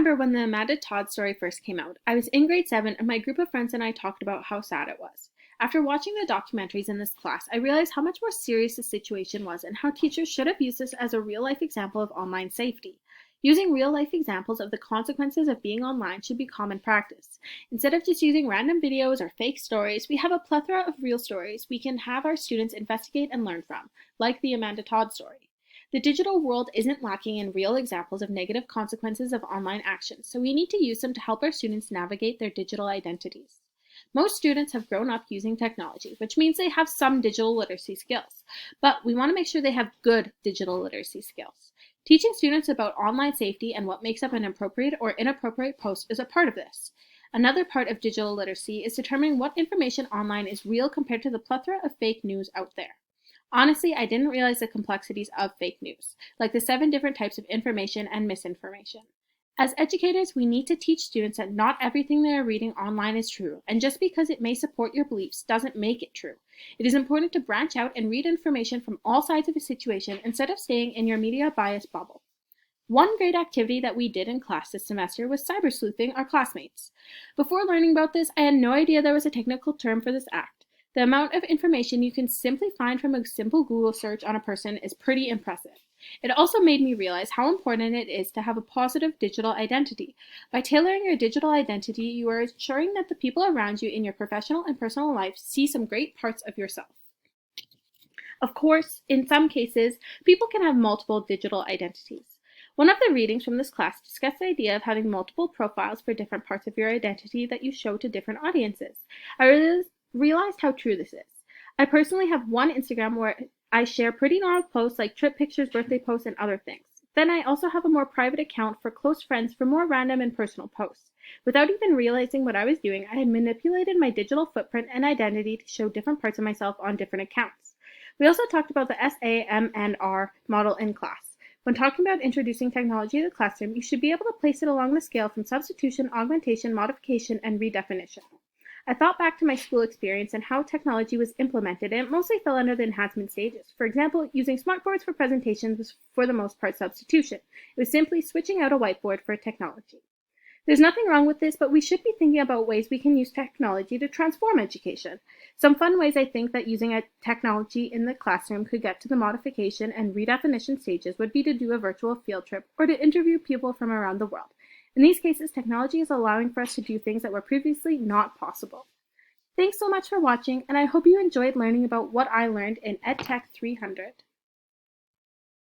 remember when the Amanda Todd story first came out. I was in grade 7 and my group of friends and I talked about how sad it was. After watching the documentaries in this class, I realized how much more serious the situation was and how teachers should have used this as a real-life example of online safety. Using real-life examples of the consequences of being online should be common practice. Instead of just using random videos or fake stories, we have a plethora of real stories we can have our students investigate and learn from, like the Amanda Todd story. The digital world isn't lacking in real examples of negative consequences of online actions, so we need to use them to help our students navigate their digital identities. Most students have grown up using technology, which means they have some digital literacy skills, but we want to make sure they have good digital literacy skills. Teaching students about online safety and what makes up an appropriate or inappropriate post is a part of this. Another part of digital literacy is determining what information online is real compared to the plethora of fake news out there. Honestly, I didn't realize the complexities of fake news, like the 7 different types of information and misinformation. As educators, we need to teach students that not everything they are reading online is true, and just because it may support your beliefs doesn't make it true. It is important to branch out and read information from all sides of a situation instead of staying in your media bias bubble. One great activity that we did in class this semester was cyber sleuthing our classmates. Before learning about this, I had no idea there was a technical term for this act. The amount of information you can simply find from a simple Google search on a person is pretty impressive. It also made me realize how important it is to have a positive digital identity. By tailoring your digital identity, you are ensuring that the people around you in your professional and personal life see some great parts of yourself. Of course, in some cases, people can have multiple digital identities. One of the readings from this class discussed the idea of having multiple profiles for different parts of your identity that you show to different audiences. I realized how true this is. I personally have one Instagram where I share pretty normal posts like trip pictures, birthday posts, and other things. Then I also have a more private account for close friends for more random and personal posts. Without even realizing what I was doing, I had manipulated my digital footprint and identity to show different parts of myself on different accounts. We also talked about the SAMNR model in class. When talking about introducing technology to the classroom, you should be able to place it along the scale from substitution, augmentation, modification, and redefinition. I thought back to my school experience and how technology was implemented, and it mostly fell under the enhancement stages. For example, using smartboards for presentations was for the most part substitution. It was simply switching out a whiteboard for technology. There's nothing wrong with this, but we should be thinking about ways we can use technology to transform education. Some fun ways I think that using a technology in the classroom could get to the modification and redefinition stages would be to do a virtual field trip or to interview people from around the world. In these cases, technology is allowing for us to do things that were previously not possible. Thanks so much for watching, and I hope you enjoyed learning about what I learned in EdTech 300.